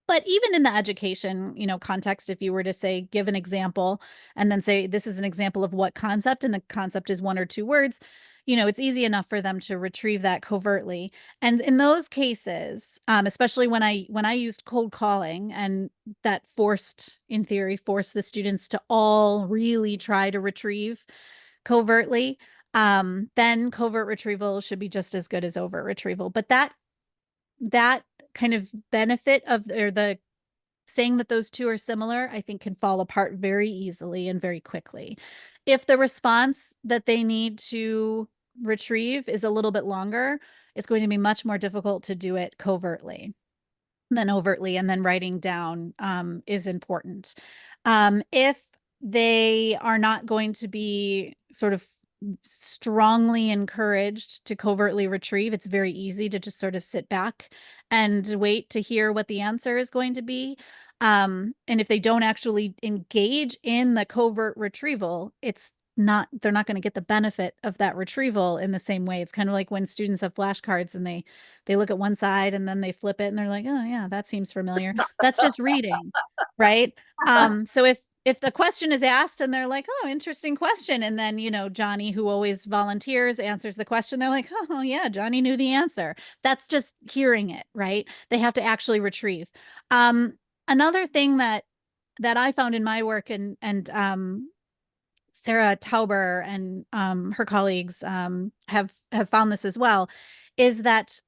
But even in the education, context, if you were to say, give an example and then say, this is an example of what concept, and the concept is 1 or 2 words, it's easy enough for them to retrieve that covertly. And in those cases, especially when I used cold calling, and that in theory, forced the students to all really try to retrieve covertly, then covert retrieval should be just as good as overt retrieval. But that kind of benefit of, or the saying that those two are similar, I think can fall apart very easily and very quickly. If the response that they need to retrieve is a little bit longer, it's going to be much more difficult to do it covertly than overtly, and then writing down is important. If they are not going to be sort of strongly encouraged to covertly retrieve, it's very easy to just sort of sit back and wait to hear what the answer is going to be. And if they don't actually engage in the covert retrieval, they're not going to get the benefit of that retrieval in the same way. It's kind of like when students have flashcards and they look at one side and then they flip it and they're like, oh yeah, that seems familiar. That's just reading, right? So if the question is asked and they're like, oh, interesting question, and then, Johnny, who always volunteers, answers the question, they're like, oh yeah, Johnny knew the answer. That's just hearing it, right? They have to actually retrieve. Another thing that I found in my work, and Sarah Tauber and her colleagues have found this as well, is that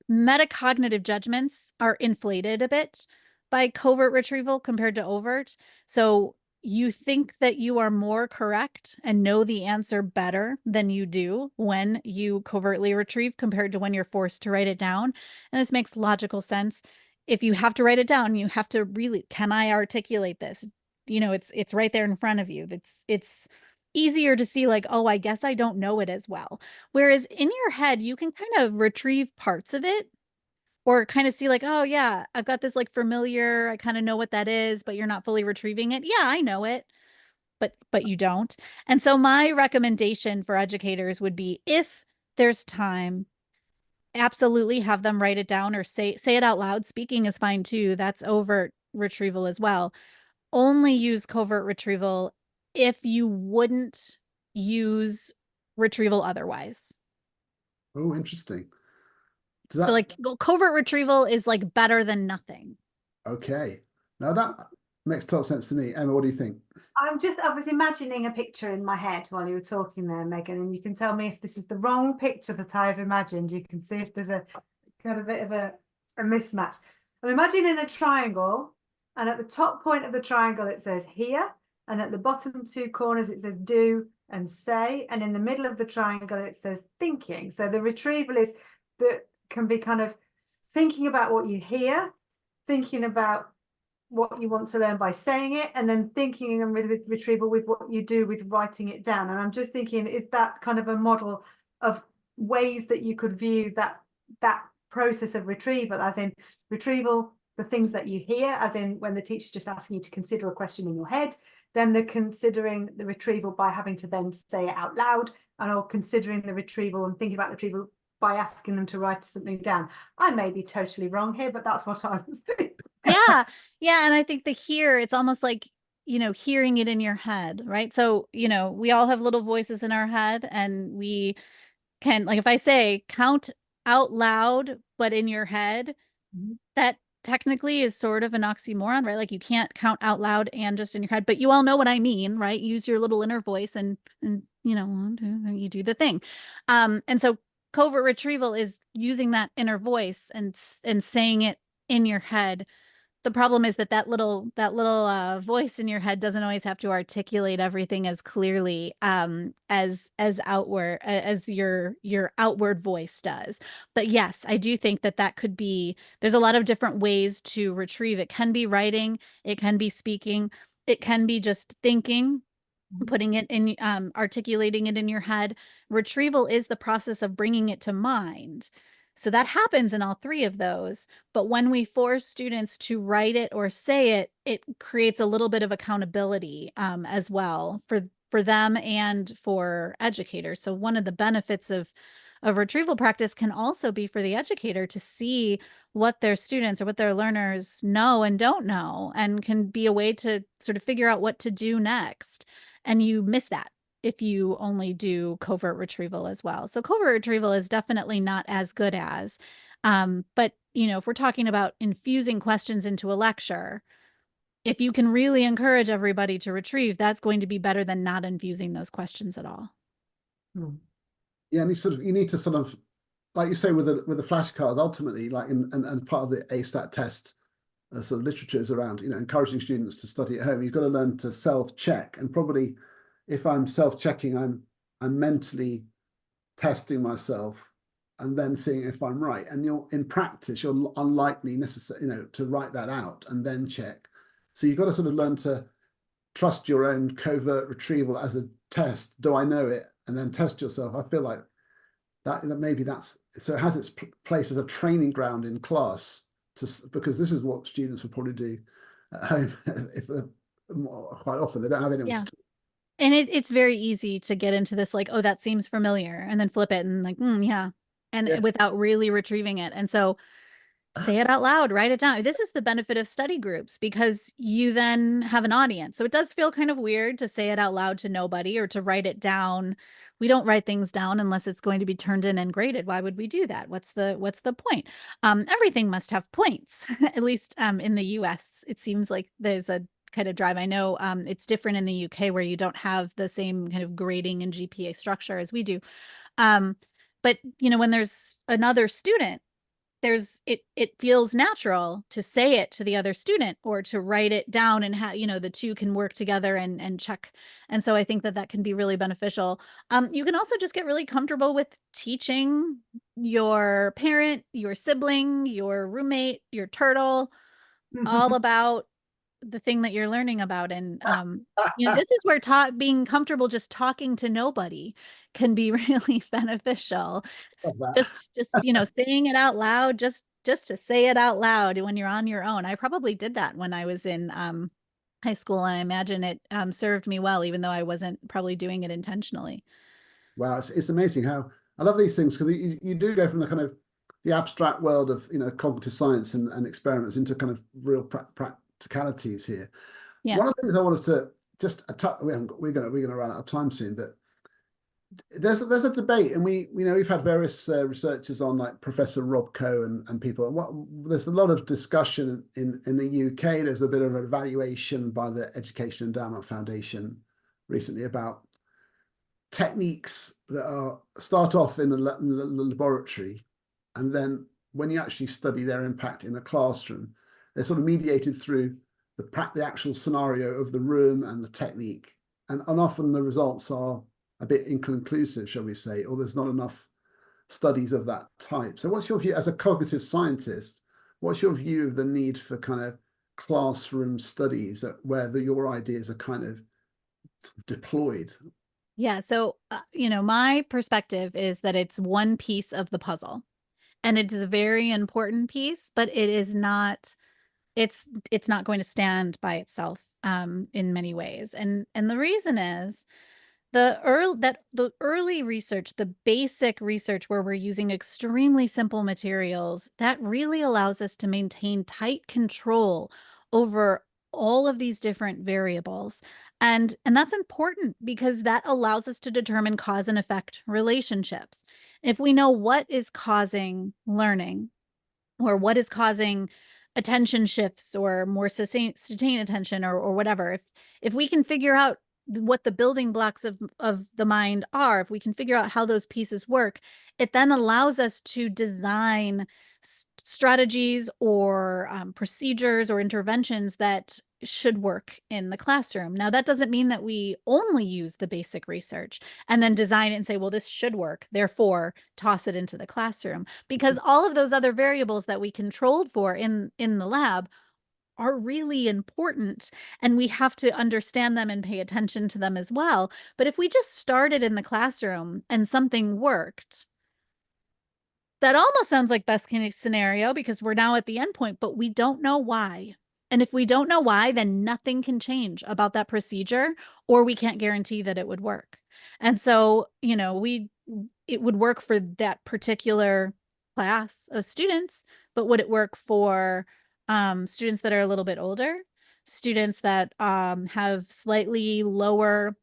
metacognitive judgments are inflated a bit by covert retrieval compared to overt. So you think that you are more correct and know the answer better than you do when you covertly retrieve compared to when you're forced to write it down. And this makes logical sense. If you have to write it down, you have to really, can I articulate this? It's right there in front of you. It's easier to see like, oh, I guess I don't know it as well. Whereas in your head, you can kind of retrieve parts of it, or kind of see like, oh yeah, I've got this like familiar, I kind of know what that is, but you're not fully retrieving it. Yeah, I know it, but you don't. And so my recommendation for educators would be, if there's time, absolutely have them write it down or say it out loud. Speaking is fine too. That's overt retrieval as well. Only use covert retrieval if you wouldn't use retrieval otherwise. Oh, interesting. So like covert retrieval is like better than nothing. Okay. Now that makes total sense to me. Emma, what do you think? I was imagining a picture in my head while you were talking there, Megan, and you can tell me if this is the wrong picture that I've imagined. You can see if there's a kind of bit of a mismatch. I'm imagining a triangle, and at the top point of the triangle it says here, and at the bottom 2 corners it says do, and say, and in the middle of the triangle it says thinking. So the retrieval is that can be kind of thinking about what you hear, thinking about what you want to learn by saying it, and then thinking and with retrieval with what you do with writing it down. And I'm just thinking, is that kind of a model of ways that you could view that process of retrieval, as in retrieval, the things that you hear, as in when the teacher's just asking you to consider a question in your head, then the considering the retrieval by having to then say it out loud, and or considering the retrieval and thinking about the retrieval by asking them to write something down. I may be totally wrong here, but that's what I was thinking. Yeah. Yeah. And I think the hear, it's almost like, you know, hearing it in your head, right? So, you know, we all have little voices in our head, and we can, like, if I say count out loud, but in your head, that technically is sort of an oxymoron, right? Like, you can't count out loud and just in your head, but you all know what I mean, right? Use your little inner voice and you know, 1, 2, and you do the thing. And so covert retrieval is using that inner voice and saying it in your head. The problem is that that little voice in your head doesn't always have to articulate everything as clearly as outward as your outward voice does. But yes, I do think that that could be, there's a lot of different ways to retrieve. It can be writing, it can be speaking, it can be just thinking, putting it in, articulating it in your head. Retrieval is the process of bringing it to mind. So that happens in all three of those. But when we force students to write it or say it, it creates a little bit of accountability as well for them and for educators. So one of the benefits of retrieval practice can also be for the educator to see what their students or what their learners know and don't know, and can be a way to sort of figure out what to do next. And you miss that if you only do covert retrieval as well. So covert retrieval is definitely not as good as, but you know, if we're talking about infusing questions into a lecture, if you can really encourage everybody to retrieve, that's going to be better than not infusing those questions at all. Yeah, and you need to sort of, like you say, with the flashcards, ultimately, like and part of the ASTAT test sort of literature is around, you know, encouraging students to study at home. You've got to learn to self-check, and probably if I'm self-checking, I'm mentally testing myself and then seeing if I'm right. And in practice, you're unlikely necessarily, you know, to write that out and then check. So you've got to sort of learn to trust your own covert retrieval as a test. Do I know it? And then test yourself. I feel like that maybe that's, so it has its place as a training ground in class, because this is what students will probably do at home if quite often they don't have anyone to talk. And it's very easy to get into this, like, oh, that seems familiar, and then flip it and like, yeah. And without really retrieving it. And so say it out loud, write it down. This is the benefit of study groups, because you then have an audience. So it does feel kind of weird to say it out loud to nobody or to write it down. We don't write things down unless it's going to be turned in and graded. Why would we do that? What's the point? Everything must have points, at least in the US. It seems like there's a kind of drive. I know it's different in the UK, where you don't have the same kind of grading and GPA structure as we do. But you know, when there's another student, it feels natural to say it to the other student or to write it down, and how, you know, the two can work together and check. And so I think that can be really beneficial. You can also just get really comfortable with teaching your parent, your sibling, your roommate, your turtle, all about the thing that you're learning about. And you know, this is where being comfortable just talking to nobody can be really beneficial. Just you know, saying it out loud, just to say it out loud when you're on your own. I probably did that when I was in high school, and I imagine it served me well, even though I wasn't probably doing it intentionally. Wow, it's amazing how I love these things, because you do go from the kind of the abstract world of, you know, cognitive science and experiments into kind of real practicalities here. Yeah. One of the things I wanted to just we're gonna run out of time soon, but there's a debate, and we know we've had various researchers on, like Professor Rob Coe and people. And there's a lot of discussion in the UK. There's a bit of an evaluation by the Education Endowment Foundation recently about techniques that start off in a laboratory, and then when you actually study their impact in a classroom, they're sort of mediated through the actual scenario of the room and the technique, and often the results are a bit inconclusive, shall we say, or there's not enough studies of that type. So what's your view as a cognitive scientist? What's your view of the need for kind of classroom studies where your ideas are kind of deployed? Yeah. So, my perspective is that it's one piece of the puzzle, and it's a very important piece, but it is not, it's not going to stand by itself in many ways. And the reason is the early research, the basic research where we're using extremely simple materials, that really allows us to maintain tight control over all of these different variables. And that's important because that allows us to determine cause and effect relationships. If we know what is causing learning, or what is causing attention shifts or more sustained attention, or whatever, if we can figure out what the building blocks of the mind are, if we can figure out how those pieces work, it then allows us to design strategies or procedures or interventions that should work in the classroom. Now, that doesn't mean that we only use the basic research and then design it and say, well, this should work, therefore toss it into the classroom, because all of those other variables that we controlled for in the lab are really important, and we have to understand them and pay attention to them as well. But if we just started in the classroom and something worked, that almost sounds like best case scenario because we're now at the end point, but we don't know why. And if we don't know why, then nothing can change about that procedure, or we can't guarantee that it would work. And so, it would work for that particular class of students, but would it work for students that are a little bit older, students that have slightly lower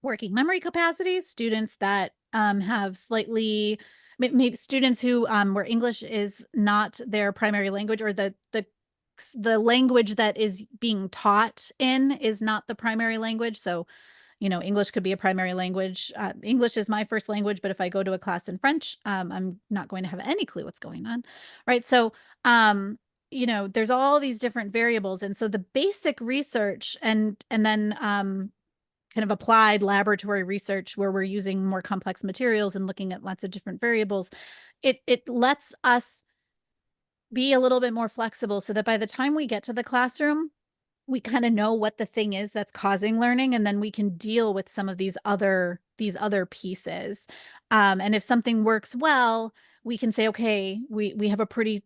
working memory capacities, students that have slightly, maybe students who where English is not their primary language, or the language that is being taught in is not the primary language. So, English could be a primary language. English is my first language, but if I go to a class in French, I'm not going to have any clue what's going on, right? So, there's all these different variables, and so the basic research and then kind of applied laboratory research where we're using more complex materials and looking at lots of different variables, it lets us be a little bit more flexible so that by the time we get to the classroom, we kind of know what the thing is that's causing learning, and then we can deal with some of these other pieces. And if something works well, we can say, okay, we have a pretty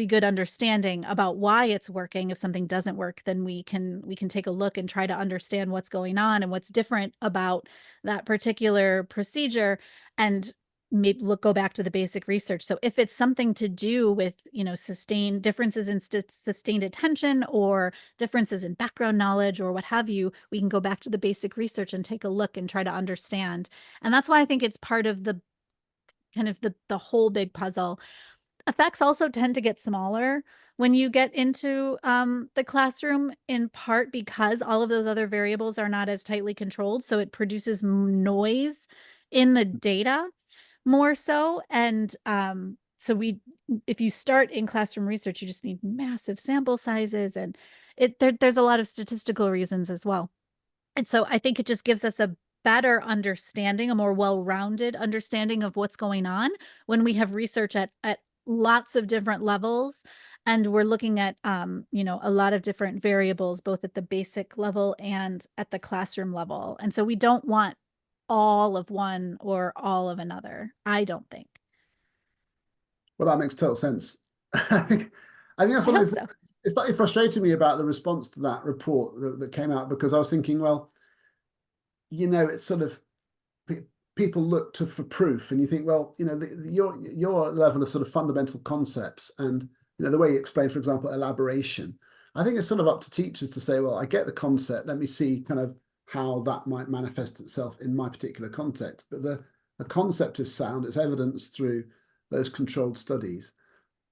good understanding about why it's working. If something doesn't work, then we can take a look and try to understand what's going on and what's different about that particular procedure, and maybe go back to the basic research. So if it's something to do with, sustained differences in sustained attention or differences in background knowledge or what have you, we can go back to the basic research and take a look and try to understand. And that's why I think it's part of the kind of the whole big puzzle. Effects also tend to get smaller when you get into the classroom, in part because all of those other variables are not as tightly controlled. So it produces noise in the data more so. And so if you start in classroom research, you just need massive sample sizes, and there's a lot of statistical reasons as well. And so I think it just gives us a better understanding, a more well-rounded understanding of what's going on when we have research at lots of different levels, and we're looking at a lot of different variables, both at the basic level and at the classroom level. And so we don't want all of one or all of another, I don't think. Well, that makes total sense. I think that's I one hope of the, so. it slightly frustrated me about the response to that report that came out, because I was thinking, well, it's sort of people look for proof, and you think, well, your level of sort of fundamental concepts and the way you explain, for example, elaboration. I think it's sort of up to teachers to say, well, I get the concept. Let me see kind of how that might manifest itself in my particular context. But the concept is sound. It's evidenced through those controlled studies.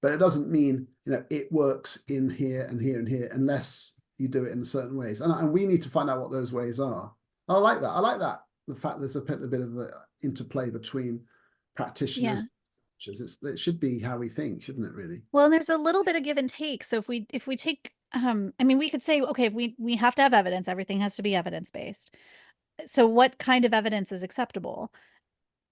But it doesn't mean it works in here and here and here unless you do it in certain ways. And we need to find out what those ways are. I like that. I like that. The fact there's a bit of the interplay between practitioners. Yeah. It should be how we think, shouldn't it, really? Well, there's a little bit of give and take. So if we take, I mean, we could say, okay, if we have to have evidence, everything has to be evidence-based. so what kind of evidence is acceptable?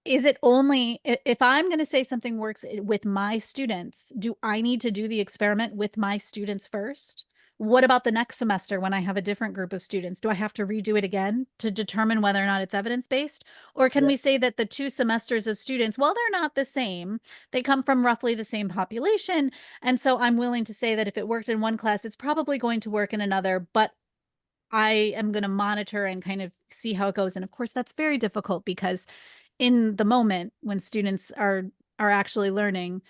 Is it only if I'm going to say something works with my students, do I need to do the experiment with my students first? What about the next semester when I have a different group of students? Do I have to redo it again to determine whether or not it's evidence-based? Or can we say that the 2 semesters of students, while they're not the same, they come from roughly the same population. And so I'm willing to say that if it worked in one class, it's probably going to work in another, but I am going to monitor and kind of see how it goes. And of course, that's very difficult because in the moment when students are actually learning,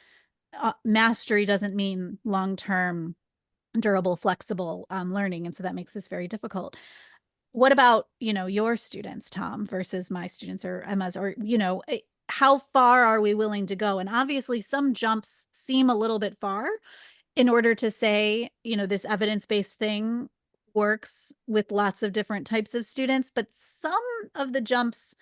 mastery doesn't mean long-term durable, flexible learning. And so that makes this very difficult. What about, your students, Tom, versus my students or Emma's, or, how far are we willing to go? And obviously some jumps seem a little bit far in order to say, this evidence-based thing works with lots of different types of students, but some of the jumps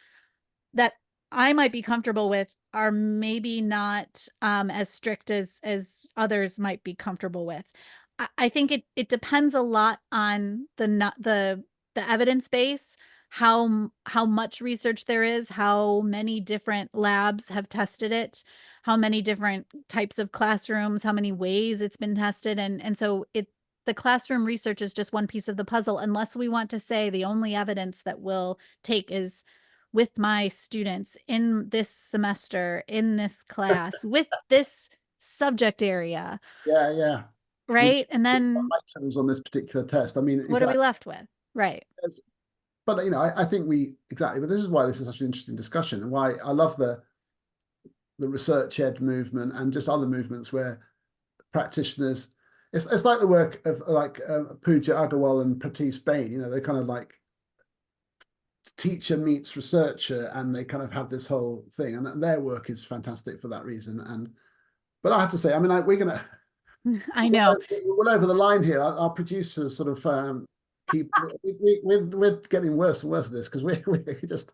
that I might be comfortable with are maybe not as strict as others might be comfortable with. I think it depends a lot on the evidence base, how much research there is, how many different labs have tested it, how many different types of classrooms, how many ways it's been tested, and so the classroom research is just one piece of the puzzle, unless we want to say the only evidence that we'll take is with my students in this semester, in this class, with this subject area. Yeah. Right. And then items on this particular test. I mean, what are we left with? Right. But, I think but this is why this is such an interesting discussion, and why I love the research ed movement and just other movements where practitioners, it's like the work of Pooja Agarwal and Prateek Bain, they're kind of like teacher meets researcher, and they kind of have this whole thing, and their work is fantastic for that reason. But I have to say, I mean, we're gonna I know we're over the line here. Our producers sort of we're getting worse and worse at this, because we just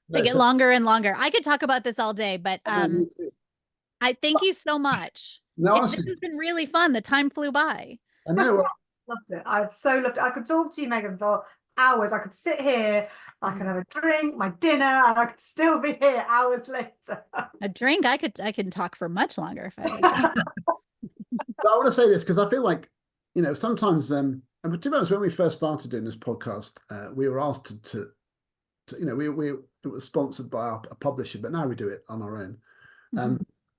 they get longer and longer. I could talk about this all day, but I thank you so much. No, honestly, this has been really fun. The time flew by. I know. Loved it. I've so loved it. I could talk to you, Megan, for hours. I could sit here, I could have a drink, my dinner, and I could still be here hours later. A drink? I can talk for much longer if I had a drink. But I want to say this because I feel like, sometimes, and to be honest, when we first started doing this podcast, we were asked to it was sponsored by a publisher, but now we do it on our own.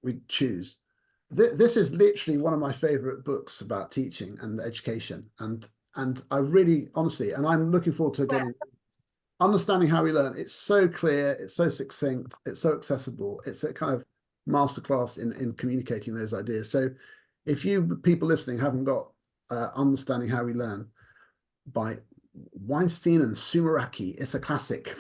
We choose. This is literally one of my favorite books about teaching and education, and I really, honestly, and I'm looking forward to getting understanding how we learn. It's so clear, it's so succinct, it's so accessible. It's a kind of masterclass in communicating those ideas. So if you people listening haven't got Understanding How We Learn by Weinstein and Sumeracki, it's a classic.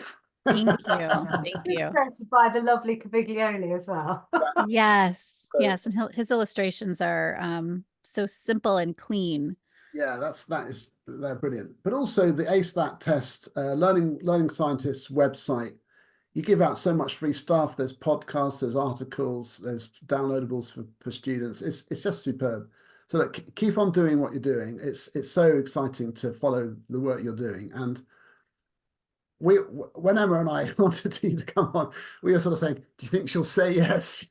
Thank you. Thank you. By the lovely Caviglioli as well. Yes. And his illustrations are so simple and clean. Yeah, they're brilliant. But also the ACE-LAT test, Learning Scientists website, you give out so much free stuff. There's podcasts, there's articles, there's downloadables for students. It's just superb. So look, keep on doing what you're doing. It's so exciting to follow the work you're doing. And when Emma and I wanted you to come on, we were sort of saying, do you think she'll say yes?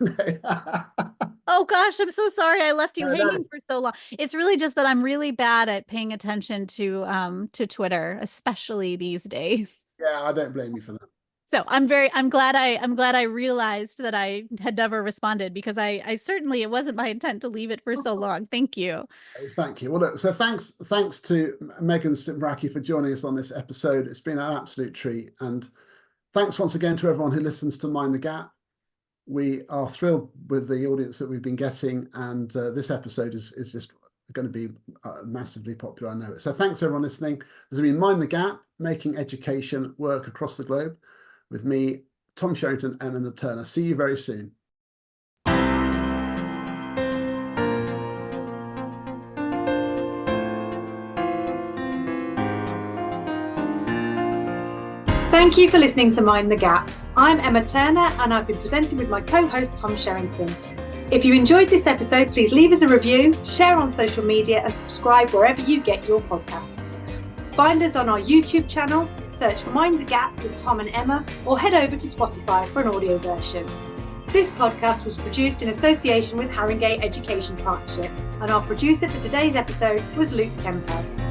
Oh gosh, I'm so sorry I left you hanging for so long. It's really just that I'm really bad at paying attention to Twitter, especially these days. Yeah, I don't blame you for that. So I'm glad I realized that I had never responded, because I certainly, it wasn't my intent to leave it for so long. Thank you. Thank you. Well, look, so thanks to Megan Sumeracki for joining us on this episode. It's been an absolute treat. And thanks once again to everyone who listens to Mind the Gap. We are thrilled with the audience that we've been getting, and this episode is just going to be massively popular, I know. So thanks to everyone listening. This has been Mind the Gap, making education work across the globe, with me, Tom Sherrington and Emma Turner. See you very soon. Thank you for listening to Mind the Gap. I'm Emma Turner, and I've been presenting with my co-host Tom Sherrington. If you enjoyed this episode, please leave us a review, share on social media, and subscribe wherever you get your podcasts. Find us on our YouTube channel, search for Mind the Gap with Tom and Emma, or head over to Spotify for an audio version. This podcast was produced in association with Haringey Education Partnership, and our producer for today's episode was Luke Kemper.